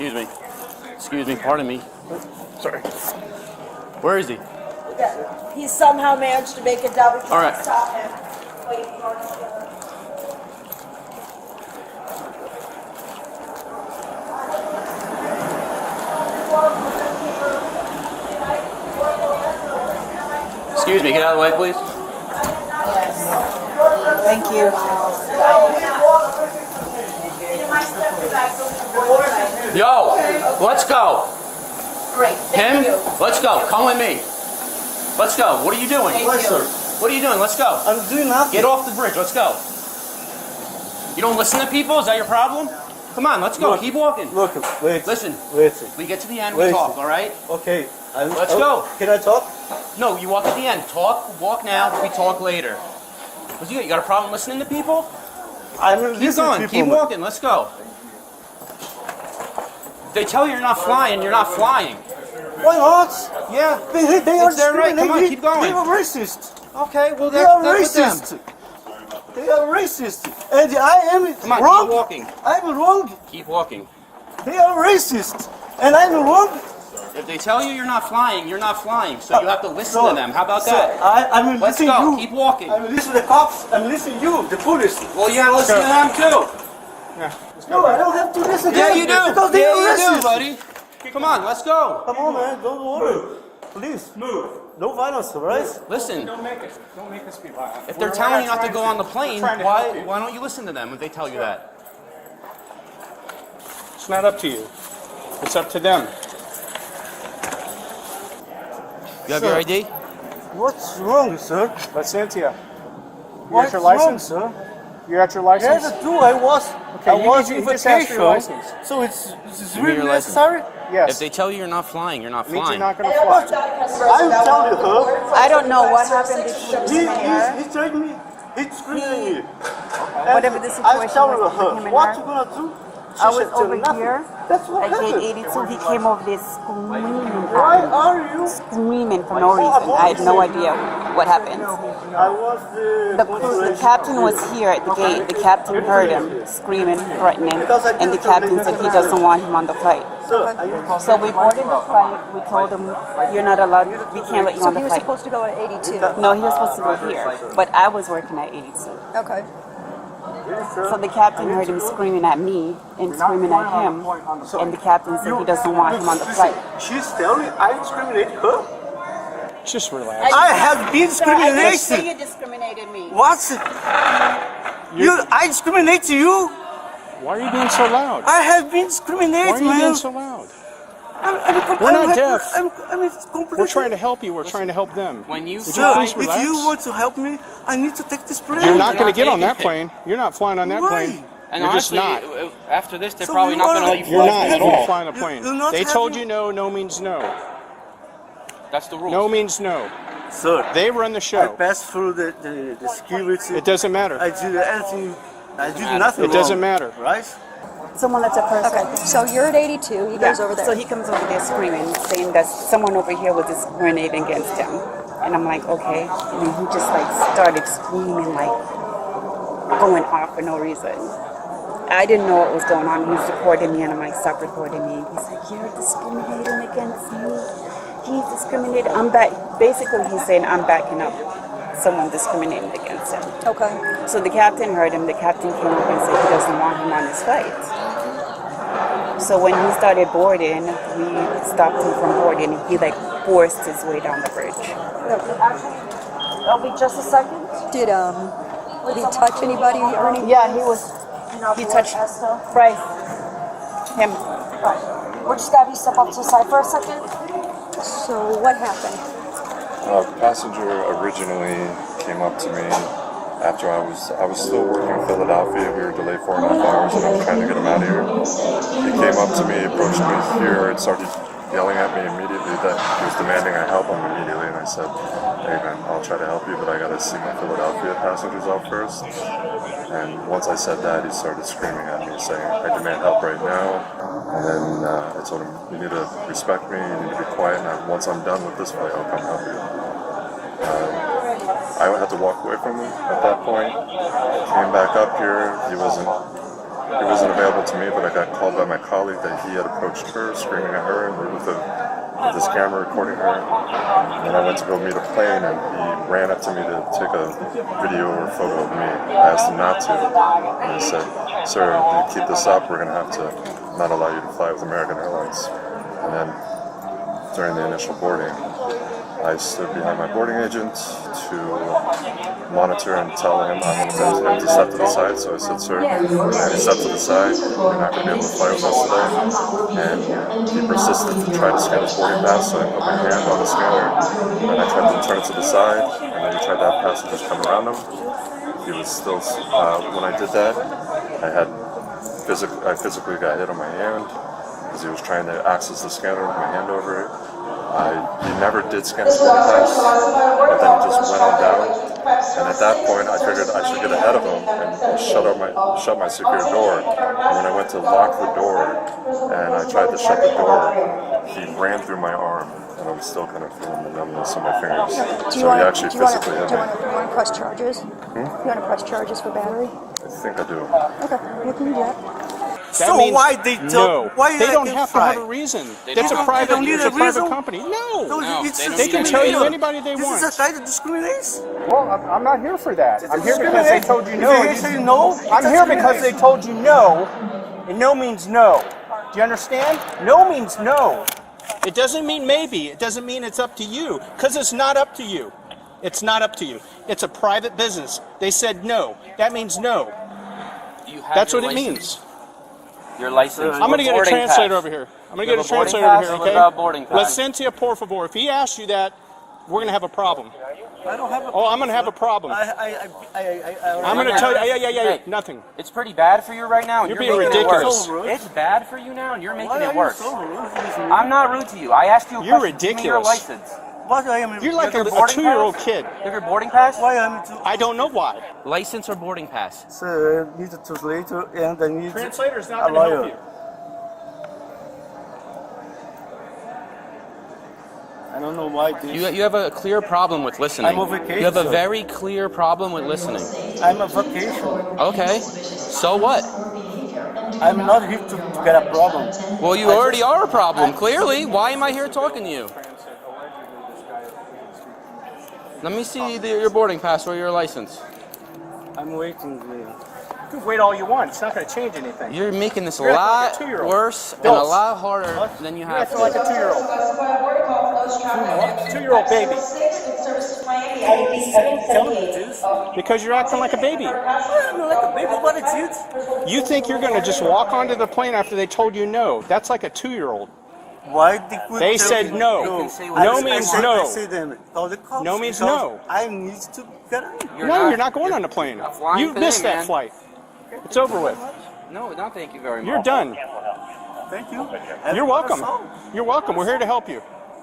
Excuse me. Excuse me, pardon me. Sorry. Where is he? He somehow managed to make a double. All right. Stop him. Wait for him. Excuse me, get out of the way, please. Thank you. Yo, let's go. Great. Him? Let's go. Come with me. Let's go. What are you doing? Thank you. What are you doing? Let's go. I'm doing nothing. Get off the bridge. Let's go. You don't listen to people? Is that your problem? Come on, let's go. Look, Keep walking. Look, wait. Listen. Wait. We get to the end, Wait. we talk, all right? Okay. Let's go. Can I talk? No, you walk at the end. Talk, walk now, we talk later. What's you got a problem listening to people? I'm Keep listening going. to Keep people. walking. Let's go. They tell you you're not flying, you're not flying. Why not? Yeah. They are It's their right. Come on, discriminating. keep going. They are racist. Okay, well, They are that's with them. racist. They are racist. And I am Come on, wrong. keep walking. I'm wrong. Keep walking. They are racist. And I'm wrong. If they tell you you're not flying, you're not flying. So you have to listen to them. How about that? I'm Let's listening go. you. Keep walking. I'm listening to the cops. I'm listening to you, the police. Well, you gotta listen to them too. No, I don't have to listen to Yeah, them. you do. Because they Yeah, are you racist. do, buddy. Come on, let's go. Come on, man. Don't worry. Please. Move. No violence, all right? Listen, Don't make us be violent. if they're telling you not to go on the plane, why don't you listen to them if they tell you that? It's not up to you. It's up to them. You have your ID? What's wrong, sir? Cynthia, you What's got your wrong, license? sir? You got your license? Yes, I do. I was you in just asked for your vacation. license. So it's me really your license. necessary? Yes. If they tell you you're not flying, you're not Means flying. you're not going to fly. I'm telling her. I don't know what happened between him and her. He's telling me. He's screaming me. Whatever the I'm situation telling was between him her. and What her. you gonna do? She I was said, "Tell over nothing." here That's what at gate happened. 82. He came over there screaming Why at me. are you? Screaming for no reason. I had no idea what happened. I was The captain was here at the gate. The captain heard him screaming, threatening, and the captain said he doesn't want him on the flight. So we boarded the flight. We told him, "You're not allowed. We can't let you on the He was flight." supposed to go at 82. No, he was supposed to go here, but I was working at 82. Okay. So the captain heard him screaming at me and screaming at him, and the captain said he doesn't want him on the flight. She's telling me I discriminate her. Just relax. I have been I didn't say discrimination. you discriminated me. What? I discriminate to you? Why are you being so loud? I have been Why are discriminated, you man. being so loud? We're not deaf. I'm completely. We're trying to help you. We're trying to help them. When you Would Sir, you please if relax? you want to help me, I need to take this plane. You're not going to get on taking that it. plane. You're not flying on that Why? plane. And You're just honestly, not. after this, they're So probably you not going to wanna- let you You're fly not at going to all. fly on a plane. you're not They told having- you no. No means no. That's the rules. No means no. Sir, They run the I show. passed through the security. It doesn't matter. I did everything. I did nothing It doesn't wrong, matter. Right? Someone that's a person. Okay. So you're at 82. He goes over there. So he comes over there screaming, saying that someone over here was discriminating against him. And I'm like, okay. And then he just like started screaming, like going off for no reason. I didn't know what was going on. He was recording me, and I'm like, stop recording me. He's like, you're discriminating against me. He's discriminating. I'm back. Basically, he's saying I'm backing up someone discriminating against him. Okay. So the captain heard him. The captain came over and said he doesn't want him on his flight. So when he started boarding, we stopped him from boarding. He like forced his way down the bridge. Actually, it'll be just a second. Did he touch anybody or anything? Yeah, he touched Bryce. Him. We're just gonna have you step up to the side for a second. So what happened? The passenger originally came up to me after I was still working in Philadelphia. We were delayed 4.5 hours, and I was trying to get him out of here. He came up to me, approached me here, and started yelling at me immediately that he was demanding I help him immediately. And I said, "Hey man, I'll try to help you, but I gotta see my Philadelphia passengers out first." And once I said that, he started screaming at me, saying, "I demand help right now." And then I told him, "You need to respect me, you need to be quiet, and once I'm done with this fight, I'll come help you." I had to walk away from him at that point. Came back up here, he wasn't he wasn't available to me, but I got called by my colleague that he had approached her, screaming at her, and with this camera recording her. And then I went to go meet a plane, and he ran up to me to take a video or photo of me. I asked him not to, and he said, "Sir, if you keep this up, we're going to have to not allow you to fly with American Airlines." And then during the initial boarding, I stood behind my boarding agent to monitor and tell him I'm going to step to the side. So I said, "Sir, I step to the side. You're not going to be able to fly with us today." And he persisted to try to scan his boarding pass, so I put my hand on the scanner, and then I tried to turn it to the side, and then he tried to have passengers come around him. He was still, when I did that, I physically got hit on my hand because he was trying to access the scanner with my hand over it. He never did scan his boarding pass, but then he just went on down. And at that point, I figured I should get ahead of him and shut my secure door. And when I went to lock the door and I tried to shut the door, he ran through my arm, and I was still kind of feeling the numbness in my fingers. So he actually physically hit me. Do you want to press charges? You want to press charges for battery? I think I do. Okay, we can do that. So why they No. why They don't can have to fly? have a reason. They It's a don't- private, they don't need it's a a private reason? company. No. No, it's they don't They can need tell you discrimination. anybody they This want. is a kind of discrimination. Well, I'm not here for that. I'm here because they told you no. If they say no, I'm here because they told you no, and no means no. Do you understand? No means no. It doesn't mean maybe. It doesn't mean it's up to you, because it's not up to you. It's not up to you. It's a private business. They said no. That means no. You have That's your what it license. means. Your license. I'm going to get a translator over here. I'm going to You get a have a boarding translator over pass here, or what okay? about boarding pass? Licencia, por favor. If he asks you that, we're going to have a problem. I don't have a Oh, I'm going to have a problem. I'm going to tell you, yeah, Hey. nothing. It's pretty bad for you right now, and You're you're being making ridiculous. it worse. It's bad for you now, and you're making Why it are you worse. so rude? I'm not rude to you. I asked you a You're question. Give me your ridiculous. license. What I am? You're like a boarding 2-year-old pass? kid. You have your boarding pass? Why am to? I don't know why. License or boarding pass? Sir, I need a translator and I need Translator's a not going to help lawyer. you. I don't know why this. You have a clear problem with listening. I'm on vacation, You have a sir. very clear problem with listening. I'm on vacation. Okay. So what? I'm not here to get a problem. Well, you already are a problem, clearly. Why am I here talking to you? Let me see your boarding pass or your license. I'm waiting there. You can wait all you want. It's not going to change anything. You're making this a You're lot acting like a 2-year-old. worse and a Adults. lot harder than you You're have acting to. like a 2-year-old. 2-year-old baby. Because you're acting like a baby. I'm like a baby, what it is? You think you're going to just walk onto the plane after they told you no. That's like a 2-year-old. Why they They said no. They can say what No they means I no. say them. Call the cops No means because no. I need to get in. No, you're not going on the plane. not flying You today, missed that man. flight. It's over with. No, not thank you very much. You're done. Thank you. You're welcome. You're welcome. We're here to help you.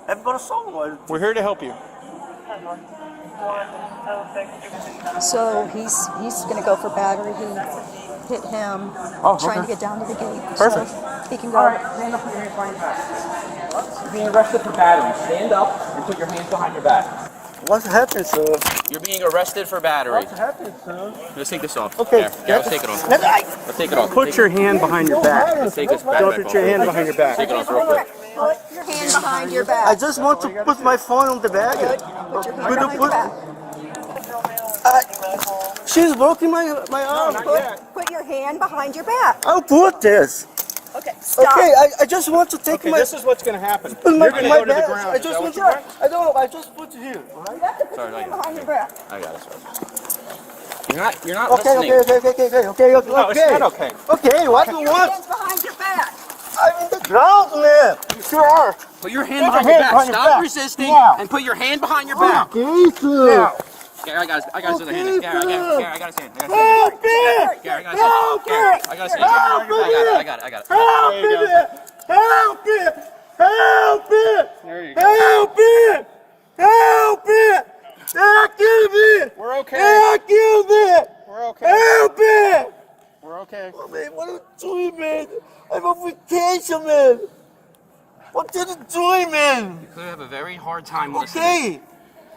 I've got a song. We're here to help you. So he's going to go for battery. He hit him trying to get down to the gate. Perfect. So he can go. Stand up, put your hands behind your back. You're being arrested for battery. Stand up and put your hands behind your back. What happened, sir? You're being arrested for battery. What happened, sir? Let's take this off. Okay. Yeah, let's take it off. Let's take it off. Put your hand behind your back. Let's take this back. Don't put your hand behind your back. Take it off real quick. Put your hand behind your I back. just want to put my phone on the bag. Good. Put your hand behind your back. She's broken my arm. Put your hand behind your back. I'll put this. Okay, stop. Okay, I just want to take Okay, my this is what's going to happen. put my, You're going to my go to the bag. ground. I Is just that want what to. you I don't know. I just put it here. All right? You have to put Sorry, your hand I got behind it. your back. I got it. Sorry. You're not Okay, listening. okay. No, it's not okay. Okay, what do you Your want? hands behind your back. I'm in the ground, man. You sure are. Put your hand behind your back. Stop resisting and put your hand behind your back. Okay, sir. Gary, I got his other hand. Gary, I got his hand. Help me! Gary, I got his hand. Gary, I got his hand. I got it. Help me! Help me! Help me! There you go. Help me! Help me! Help me! We're okay. Help me! We're okay. Help me! We're okay. Oh, man, what are you doing, man? I'm on vacation, man. What are you doing, man? You could have a very hard time listening. Okay.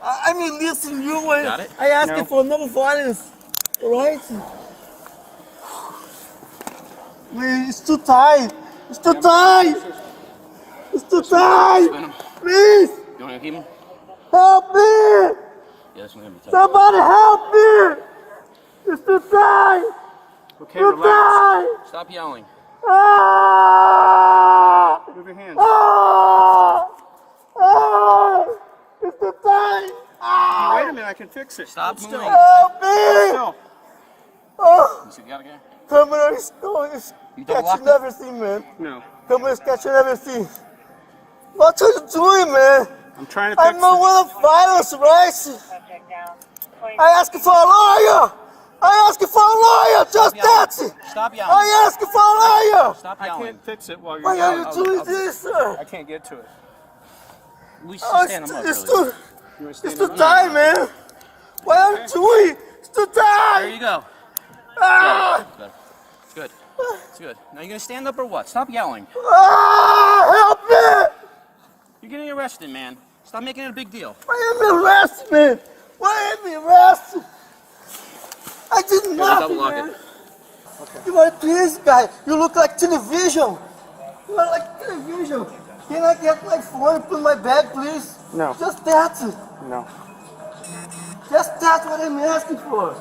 I mean, listen, you way. Got it? I asked No. you for no violence. All right? Please, it's too tight. It's too tight. It's too tight. Spin him. Please, You want to keep him? help me. Yeah, this one's gonna be tough. Somebody help me. It's too tight. Okay, Too relax. tight. Stop yelling. Ah! Move your hands. Ah! Ah! It's too tight. Ah! Wait a minute, I can fix it. Stop Hold moving. still. Help me. Still. Oh, You see, you gotta get. camera is it's You double locked catching it? everything, man. No. Camera is catching everything. What are you doing, man? I'm trying to I'm fix not it. one of violence, right? I asked for a lawyer. I asked for a lawyer. Just that. Stop yelling. I asked for a lawyer. Stop I yelling. can't fix it while you're Why are you yelling. doing this, sir? I can't get to it. We should Oh, stand him up. it's really. too, You wanna it's stand too up? tight, man. What are you doing? It's too There tight. you go. Ah! It's better. It's good. It's good. Now you gonna stand up or what? Stop yelling. Ah! Help me! You're getting arrested, man. Stop making it a big deal. Why am I arrested, man? Why am I arrested? I did Double nothing, lock man. it. You are a crazy guy. You look like television. You are like television. Can I get my phone and put in my bag, please? No. Just that. No. Just that's what I'm asking for.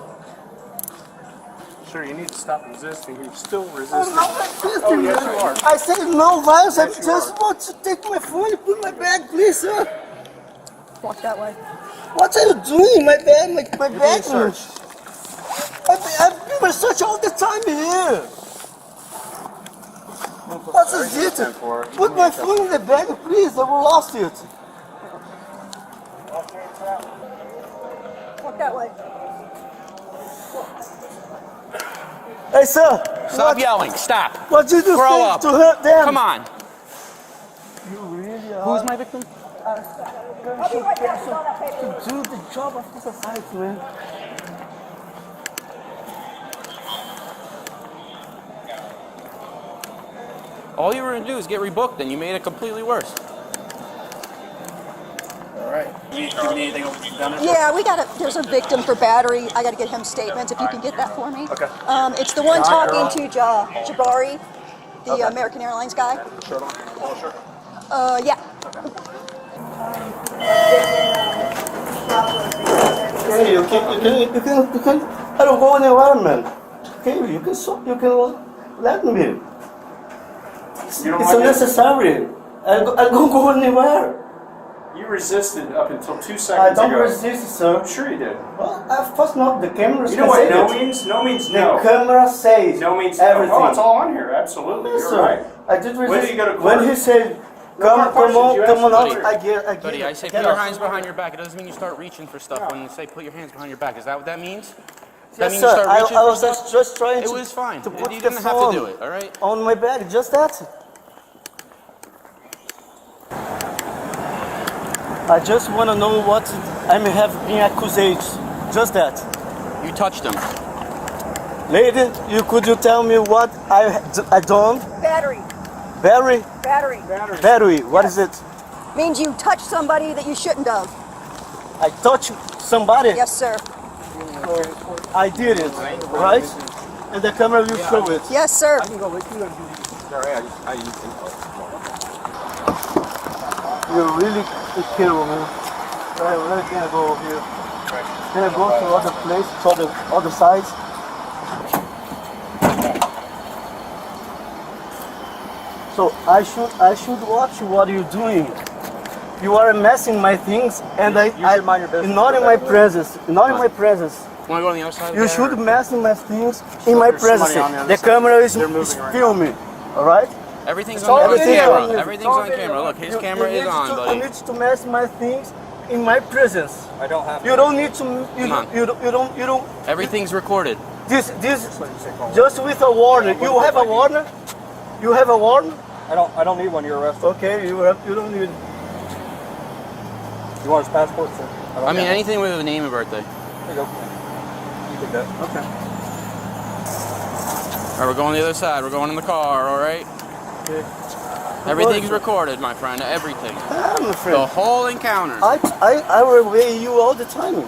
Sure, you need to stop resisting. You're still I'm resisting. not resisting, Oh, yes, man. you are. I said no violence. I Yes, you just are. want to take my phone and put in my bag, please, sir. Walk that way. What are you doing? My bag, my You're being bag. searched. I've been research all the time here. What's this? Put my phone in the bag, please. I will lost it. Walk that way. Hey, sir. Stop yelling. Stop. What did you Grow say up. to hurt them? Come on. You really are. Who's my victim? To do the job of the society, man. All you were gonna do is get rebooked, and you made it completely worse. All right. You need anything else done? Yeah, there's a victim for battery. I got to get him statements. If you can get that for me. Okay. It's the one talking to Jabari, the American Airlines guy. Shirt on? Full shirt? Yeah. Hey, you can. I don't go anywhere, man. Okay, you can let me. It's You don't want to- unnecessary. I don't go anywhere. You resisted up until 2 I seconds don't ago. resist, sir. I'm sure you did. Well, of course not. The camera You know what says no it. means? No means The no. camera says No means everything. no. Oh, it's all on here. Absolutely. Yes, You're sir. right. I did resist. When did you go to court? When he said, No come more on, questions. You come on asked out. me. I get. Buddy, I say get put your out. hands behind your back. It doesn't mean you start reaching for stuff when you say put your hands behind your back. Is that what that means? Does that Yes, mean sir. you start reaching I for was stuff? just trying It to. was fine. To put You the didn't have phone to do it, all right? on my bag. Just that. I just want to know what I may have been accused. Just that. You touched him. Lady, could you tell me what I done? Battery. Battery? Battery. What is it? Means you touched somebody that you shouldn't have. I touched somebody. Yes, sir. I did it, right? And the camera will show it. Yes, sir. You're really kill me. I really can't go over here. Can I go to other place, to the other side? So I should watch what you're doing. You are messing my things, and I mind your business. not in my presence. Not in my presence. Want to go on the other side? You should mess in my things in my There's presence. somebody on the other The side. camera is They're moving right now. filming. All right. Everything's all on video. camera. Everything's on camera. Look, his camera is on, You buddy. need to mess my things in my presence. I don't have. You don't need to. Come on. You don't. Everything's recorded. This just with a warning. You have a warning. You have a warning. I don't need one. You're arrested. Okay. You don't need. You want his passport, sir? I mean, anything with a name and birthday. There you go. You take that. Okay. All right, we're going the other side. We're going in the car, all right? Okay. Everything's recorded, my friend. Everything. I'm The afraid. whole encounter. I will weigh you all the time.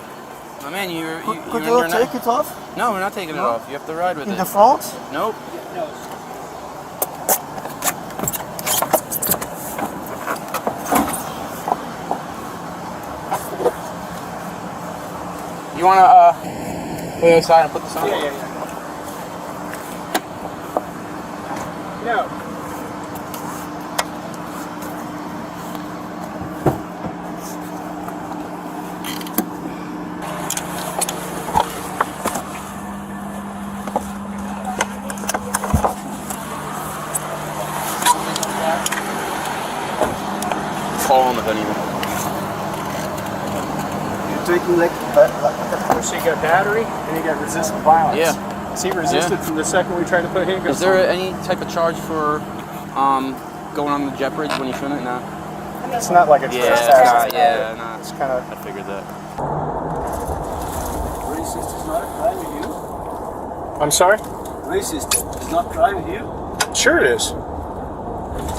My man, Could you take it off No, we're not taking it off. You have to ride with in it. the front? Nope. You want to go the other side and put this on? Yeah. No. Fall on the hood even. You're taking like So you got battery and you got resistant violence. Yeah. So he resisted from the second we tried to put handcuffs Is there on. any type of charge for going on the jet bridge when you're swimming? No. It's not like a trespass. Nah. It's kind of. I figured that. racist is not a crime with you. I'm sorry? Racist is not crime with you. Sure it is.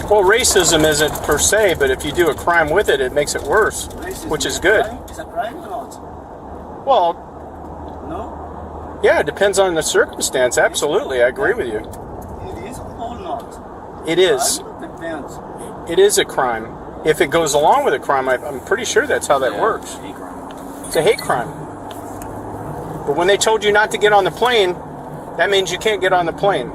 Well, racism isn't per se, but if you do a crime with it, it makes it worse, Racism which is good. Is a crime or not? Well, No, yeah, it depends on the circumstance. Absolutely, I agree with you. it is or not. It is. Crime depends. It is a crime. If it goes along with a crime, I'm pretty sure that's how that works. Hate crime. It's a hate crime. But when they told you not to get on the plane, that means you can't get on the plane.